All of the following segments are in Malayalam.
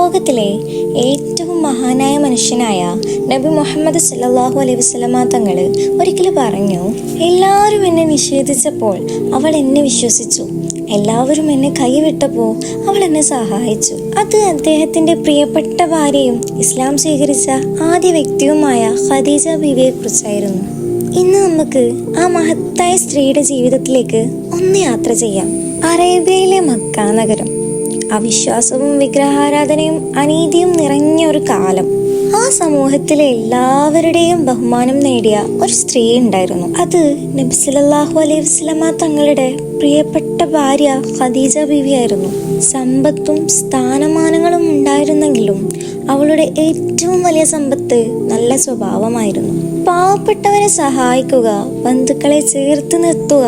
ലോകത്തിലെ ഏറ്റവും മഹാനായ മനുഷ്യനായ നബി മുഹമ്മദ് സല്ലല്ലാഹു അലൈഹി വസല്ലമ തങ്ങൾ ഒരിക്കൽ പറഞ്ഞു, എല്ലാവരും എന്നെ നിഷേധിച്ചപ്പോൾ അവൾ എന്നെ വിശ്വസിച്ചു, എല്ലാവരും എന്നെ കൈവിട്ടപ്പോൾ അവൾ എന്നെ സഹായിച്ചു. അത് അദ്ദേഹത്തിന്റെ പ്രിയപ്പെട്ട ഭാര്യയും ഇസ്ലാം സ്വീകരിച്ച ആദ്യ വ്യക്തിയുമായ ഖദീജ ബീവിയെ കുറിച്ചായിരുന്നു. ഇന്ന് നമുക്ക് ആ മഹത്തായ സ്ത്രീയുടെ ജീവിതത്തിലേക്ക് ഒന്ന് യാത്ര ചെയ്യാം. അറേബ്യയിലെ മക്ക നഗരം. അവിശ്വാസവും വിഗ്രഹാരാധനയും അനീതിയും നിറഞ്ഞ ഒരു കാലം. ആ സമൂഹത്തിലെ എല്ലാവരുടെയും ബഹുമാനം നേടിയ ഒരു സ്ത്രീ ഉണ്ടായിരുന്നു. അത് നബി സല്ലല്ലാഹു അലൈഹി വസല്ലമ തങ്ങളുടെ പ്രിയപ്പെട്ട ഭാര്യ ഖദീജ ബീവിയായിരുന്നു. സമ്പത്തും സ്ഥാനമാനങ്ങളും ഉണ്ടായിരുന്നെങ്കിലും അവളുടെ ഏറ്റവും വലിയ സമ്പത്ത് നല്ല സ്വഭാവമായിരുന്നു. പാവപ്പെട്ടവരെ സഹായിക്കുക, ബന്ധുക്കളെ ചേർത്ത് നിർത്തുക,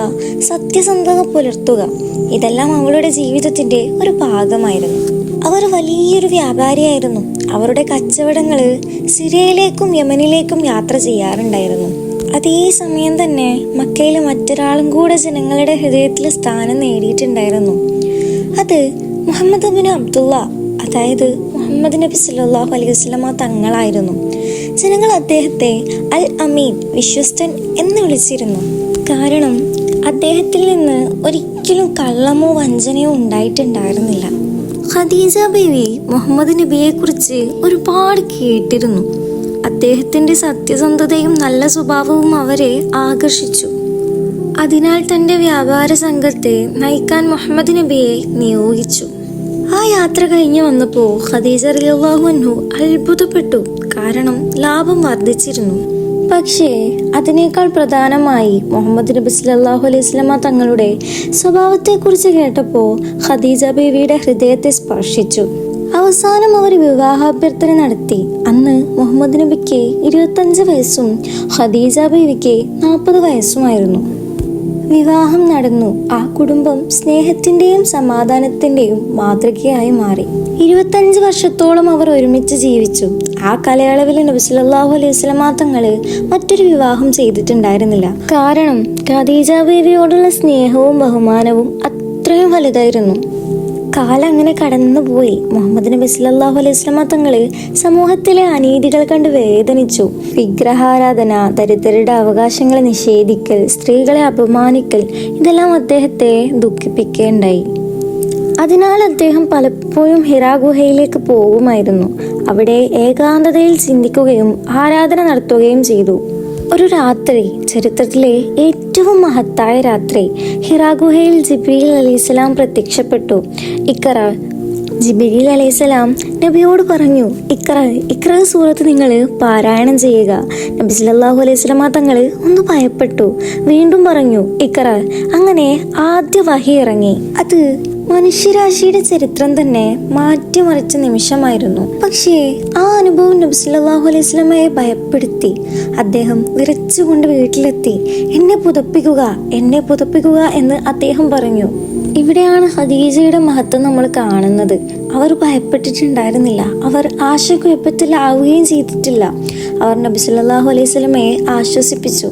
സത്യസന്ധത പുലർത്തുക, ഇതെല്ലാം അവളുടെ ജീവിതത്തിന്റെ ഒരു ഭാഗമായിരുന്നു. അവർ വലിയൊരു വ്യാപാരിയായിരുന്നു. അവരുടെ കച്ചവടങ്ങള് സിറിയയിലേക്കും യമനിലേക്കും യാത്ര ചെയ്യാറുണ്ടായിരുന്നു. അതേ സമയം തന്നെ മക്കയിലെ മറ്റൊരാളും കൂടെ ജനങ്ങളുടെ ഹൃദയത്തിൽ സ്ഥാനം നേടിയിട്ടുണ്ടായിരുന്നു. അത് മുഹമ്മദ് ബിൻ അബ്ദുള്ള, അതായത് മുഹമ്മദ് നബി സല്ലല്ലാഹു അലൈഹി വസല്ലമ തങ്ങളായിരുന്നു. ജനങ്ങൾ അദ്ദേഹത്തെ അൽ അമീൻ, വിശ്വസ്തൻ എന്ന് വിളിച്ചിരുന്നു. കാരണം അദ്ദേഹത്തിൽ നിന്ന് ഒരിക്കലും കള്ളമോ വഞ്ചനയോ ഉണ്ടായിട്ടുണ്ടായിരുന്നില്ല. ഖദീജ ബീവി മുഹമ്മദ് നബിയെ കുറിച്ച് ഒരുപാട് കേട്ടിരുന്നു. അദ്ദേഹത്തിന്റെ സത്യസന്ധതയും നല്ല സ്വഭാവവും അവരെ ആകർഷിച്ചു. അതിനാൽ തന്റെ വ്യാപാര സംഘത്തെ നയിക്കാൻ മുഹമ്മദ് നബിയെ നിയോഗിച്ചു. ആ യാത്ര കഴിഞ്ഞു വന്നപ്പോ ഖദീജ റളിയല്ലാഹു അൻഹു അത്ഭുതപ്പെട്ടു. കാരണം ലാഭം വർദ്ധിച്ചിരുന്നു. പക്ഷേ അതിനേക്കാൾ പ്രധാനമായി മുഹമ്മദ് നബി സല്ലല്ലാഹു അലൈഹി വസല്ലമ തങ്ങളുടെ സ്വഭാവത്തെക്കുറിച്ച് കേട്ടപ്പോൾ ഖദീജ ബീവിയുടെ ഹൃദയത്തെ സ്പർശിച്ചു. അവസാനം അവർ വിവാഹാഭ്യർത്ഥന നടത്തി. അന്ന് മുഹമ്മദ് നബിക്ക് 25 വയസ്സും ഖദീജ ബീവിക്ക് 40 വയസ്സുമായിരുന്നു. വിവാഹം നടന്നു. ആ കുടുംബം സ്നേഹത്തിന്റെയും സമാധാനത്തിന്റെയും മാതൃകയായി മാറി. 25 വർഷത്തോളം അവർ ഒരുമിച്ച് ജീവിച്ചു. ആ കാലയളവിൽ നബി സല്ലല്ലാഹു അലൈഹി വസല്ലമ തങ്ങള് മറ്റൊരു വിവാഹം ചെയ്തിട്ടുണ്ടായിരുന്നില്ല. കാരണം ഖദീജ ബീവിയോടുള്ള സ്നേഹവും ബഹുമാനവും അത്രയും വലുതായിരുന്നു. കാലം അങ്ങനെ കടന്നുപോയി. മുഹമ്മദ് നബി സല്ലല്ലാഹു അലൈഹി വസല്ലമ തങ്ങള് സമൂഹത്തിലെ അനീതികൾ കണ്ട് വേദനിച്ചു. വിഗ്രഹാരാധന, ദരിദ്രരുടെ അവകാശങ്ങളെ നിഷേധിക്കൽ, സ്ത്രീകളെ അപമാനിക്കൽ, ഇതെല്ലാം അദ്ദേഹത്തെ ദുഃഖിപ്പിക്കുകയുണ്ടായി. അതിനാൽ അദ്ദേഹം പലപ്പോഴും ഹിറാ ഗുഹയിലേക്ക് പോകുമായിരുന്നു. അവിടെ ഏകാന്തതയിൽ ചിന്തിക്കുകയും ആരാധന നടത്തുകയും ചെയ്തു. ഒരു രാത്രി, ചരിത്രത്തിലെ ഏറ്റവും മഹത്തായ രാത്രി, ഹിറാ ഗുഹയിൽ ജിബ്രീൽ അലൈഹിസ്സലാം പ്രത്യക്ഷപ്പെട്ടു. ഇഖ്റ. ജിബ്രീൽ അലൈഹിസ്സലാം നബിയോട് പറഞ്ഞു, ഇഖ്റ സൂറത്ത് നിങ്ങൾ പാരായണം ചെയ്യുക. നബി സല്ലല്ലാഹു അലൈഹി വസല്ലമ തങ്ങൾ ഒന്ന് ഭയപ്പെട്ടു. വീണ്ടും പറഞ്ഞു, ഇഖ്റ. അങ്ങനെ ആദ്യ വഹി ഇറങ്ങി. അത് മനുഷ്യരാശിയുടെ ചരിത്രം തന്നെ മാറ്റിമറിച്ച നിമിഷമായിരുന്നു. പക്ഷേ ആ അനുഭവം നബി സല്ലല്ലാഹു അലൈഹി വസല്ലമയെ ഭയപ്പെടുത്തി. അദ്ദേഹം വിറച്ചുകൊണ്ട് വീട്ടിലെത്തി. എന്നെ പുതപ്പിക്കുക എന്ന് അദ്ദേഹം പറഞ്ഞു. ഇവിടെയാണ് ഖദീജയുടെ മഹത്വം നമ്മൾ കാണുന്നത്. അവർ ഭയപ്പെട്ടിട്ടുണ്ടായിരുന്നില്ല. അവർ ആശയക്കുഴപ്പത്തിലാവുകയും ചെയ്തിട്ടില്ല. അവർ നബി സല്ലല്ലാഹു അലൈഹി വസല്ലമയെ ആശ്വസിപ്പിച്ചു.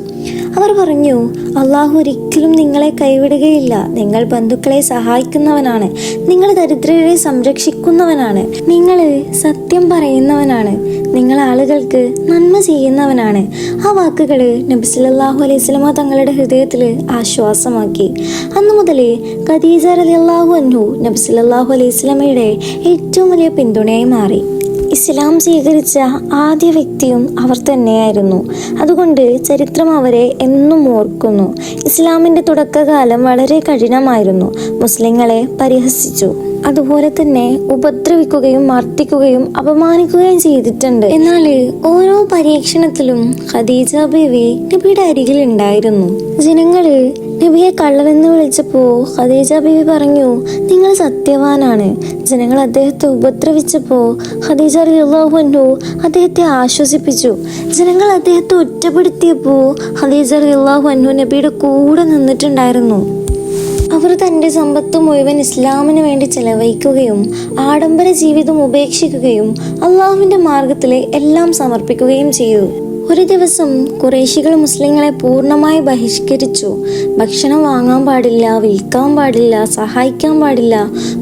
അവർ പറഞ്ഞു, അള്ളാഹു ഒരിക്കലും നിങ്ങളെ കൈവിടുകയില്ല. നിങ്ങൾ ബന്ധുക്കളെ സഹായിക്കുന്നവനാണ്, നിങ്ങൾ ദരിദ്രരെ സംരക്ഷിക്കുന്നവനാണ്, നിങ്ങൾ സത്യം പറയുന്നവനാണ്, നിങ്ങൾ ആളുകൾക്ക് നന്മ ചെയ്യുന്നവനാണ്. ആ വാക്കുകൾ നബി സല്ലല്ലാഹു അലൈഹി വസല്ലമ തങ്ങളുടെ ഹൃദയത്തിൽ ആശ്വാസമാക്കി. അന്നു മുതൽ ഖദീജ റളിയല്ലാഹു അൻഹു നബി സല്ലല്ലാഹു അലൈഹി വസല്ലമയുടെ ഏറ്റവും വലിയ പിന്തുണയായി മാറി. ഇസ്ലാം സ്വീകരിച്ച ആദ്യ വ്യക്തിയും അവർ തന്നെയായിരുന്നു. അതുകൊണ്ട് ചരിത്രം അവരെ എന്നും ഓർക്കുന്നു. ഇസ്ലാമിന്റെ തുടക്കകാലം വളരെ കഠിനമായിരുന്നു. മുസ്ലിങ്ങളെ പരിഹസിച്ചു. അതുപോലെ തന്നെ ഉപദ്രവിക്കുകയും മർദ്ദിക്കുകയും അപമാനിക്കുകയും ചെയ്തിട്ടുണ്ട്. എന്നാൽ ഓരോ പരീക്ഷണത്തിലും ഖദീജ ബീവി നബിയുടെ അരികിൽ ഉണ്ടായിരുന്നു. ജനങ്ങള് നബിയെ കള്ളനെന്ന് വിളിച്ചപ്പോ ഖദീജ ബീവി പറഞ്ഞു, നിങ്ങൾ സത്യവാനാണ്. ജനങ്ങൾ അദ്ദേഹത്തെ ഉപദ്രവിച്ചപ്പോ ഖദീജ റളിയല്ലാഹു അൻഹു അദ്ദേഹത്തെ ആശ്വസിപ്പിച്ചു. ജനങ്ങൾ അദ്ദേഹത്തെ ഒറ്റപ്പെടുത്തിയപ്പോ ഖദീജ റളിയല്ലാഹു അൻഹു നബിയുടെ കൂടെ നിന്നിട്ടുണ്ടായിരുന്നു. അവർ തന്റെ സമ്പത്ത് മുഴുവൻ ഇസ്ലാമിന് വേണ്ടി ചെലവഴിക്കുകയും ആഡംബര ജീവിതം ഉപേക്ഷിക്കുകയും അള്ളാഹുവിന്റെ മാർഗത്തിലെ എല്ലാം സമർപ്പിക്കുകയും ചെയ്തു. ഒരു ദിവസം ഖുറൈശികൾ മുസ്ലിങ്ങളെ പൂർണ്ണമായി ബഹിഷ്കരിച്ചു. ഭക്ഷണം വാങ്ങാൻ പാടില്ല, വിൽക്കാൻ പാടില്ല, സഹായിക്കാൻ പാടില്ല.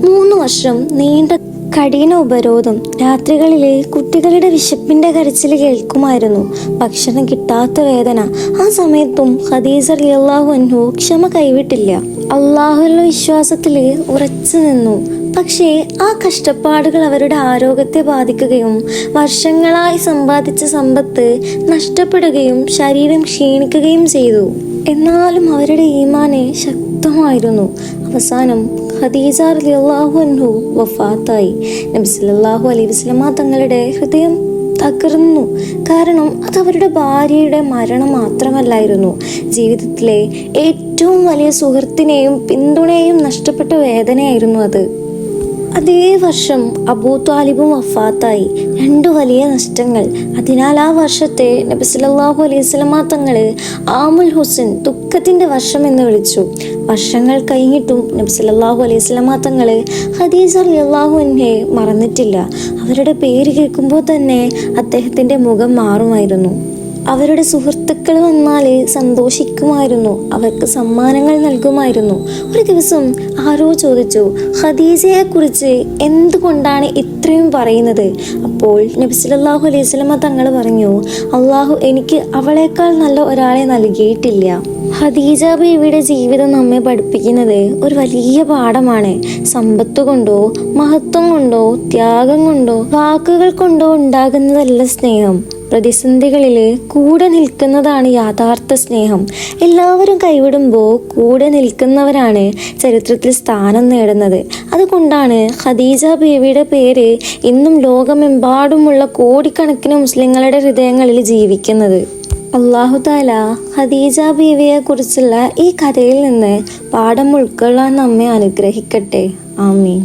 3 വർഷം നീണ്ട കഠിന ഉപരോധം. രാത്രികളിലെ കുട്ടികളുടെ വിശപ്പിന്റെ കരച്ചിൽ കേൾക്കുമായിരുന്നു. ഭക്ഷണം കിട്ടാത്ത വേദന. ആ സമയത്തും ഖദീജ റളിയല്ലാഹു അൻഹു ക്ഷമ കൈവിട്ടില്ല. അള്ളാഹുവിലുള്ള വിശ്വാസത്തിൽ ഉറച്ചു നിന്നു. പക്ഷേ ആ കഷ്ടപ്പാടുകൾ അവരുടെ ആരോഗ്യത്തെ ബാധിക്കുകയും വർഷങ്ങളായി സമ്പാദിച്ച സമ്പത്ത് നഷ്ടപ്പെടുകയും ശരീരം ക്ഷീണിക്കുകയും ചെയ്തു. എന്നാലും അവരുടെ ഈമാന് ശക്തമായിരുന്നു. അവസാനം ഖദീജ റളിയല്ലാഹു അൻഹു വഫാത്തായി. നബി സല്ലല്ലാഹു അലൈഹി വസല്ലമ തങ്ങളുടെ ഹൃദയം തകർന്നു. കാരണം അത് അവരുടെ ഭാര്യയുടെ മരണം മാത്രമല്ലായിരുന്നു, ജീവിതത്തിലെ ഏറ്റവും വലിയ സുഹൃത്തിനെയും പിന്തുണയെയും നഷ്ടപ്പെട്ട വേദനയായിരുന്നു അത്. അതേ വർഷം അബൂ ത്വാലിബും വഫാത്തായി. 2 വലിയ നഷ്ടങ്ങൾ. അതിനാൽ ആ വർഷത്തെ നബി സല്ലല്ലാഹു അലൈഹി വസല്ലമ തങ്ങള് ആമുൽ ഹുസ്ൻ, ദുഃഖത്തിന്റെ വർഷം എന്ന് വിളിച്ചു. വർഷങ്ങൾ കഴിഞ്ഞിട്ടും നബി സല്ലല്ലാഹു അലൈഹി വസല്ലമ തങ്ങള് ഖദീജ റളിയല്ലാഹു അൻഹയെ മറന്നിട്ടില്ല. അവരുടെ പേര് കേൾക്കുമ്പോൾ തന്നെ അദ്ദേഹത്തിന്റെ മുഖം മാറുമായിരുന്നു. അവരുടെ സുഹൃത്തുക്കൾ വന്നാൽ സന്തോഷിക്കുമായിരുന്നു, അവർക്ക് സമ്മാനങ്ങൾ നൽകുമായിരുന്നു. ഒരു ദിവസം ആരോ ചോദിച്ചു, ഖദീജയെ കുറിച്ച് എന്തുകൊണ്ടാണ് ഇത്രയും പറയുന്നത്? അപ്പോൾ നബി സല്ലല്ലാഹു അലൈഹി വസല്ലമ തങ്ങൾ പറഞ്ഞു, അള്ളാഹു എനിക്ക് അവളേക്കാൾ നല്ല ഒരാളെ നൽകിയിട്ടില്ല. ഖദീജ ബീവിയുടെ ജീവിതം നമ്മെ പഠിപ്പിക്കുന്നത് ഒരു വലിയ പാഠമാണ്. സമ്പത്ത് കൊണ്ടോ മഹത്വം കൊണ്ടോ ത്യാഗം കൊണ്ടോ വാക്കുകൾ കൊണ്ടോ ഉണ്ടാകുന്നതല്ല സ്നേഹം. പ്രതിസന്ധികളിൽ കൂടെ നിൽക്കുന്നതാണ് യഥാർത്ഥ സ്നേഹം. എല്ലാവരും കൈവിടുമ്പോൾ കൂടെ നിൽക്കുന്നവരാണ് ചരിത്രത്തിൽ സ്ഥാനം നേടുന്നത്. അതുകൊണ്ടാണ് ഖദീജ ബീവിയുടെ പേര് ഇന്നും ലോകമെമ്പാടുമുള്ള കോടിക്കണക്കിന് മുസ്ലിങ്ങളുടെ ഹൃദയങ്ങളിൽ ജീവിക്കുന്നത്. അല്ലാഹു തആല ഖദീജ ബീവിയെ കുറിച്ചുള്ള ഈ കഥയിൽ നിന്ന് പാഠം ഉൾക്കൊള്ളാൻ നമ്മെ അനുഗ്രഹിക്കട്ടെ. ആമീൻ.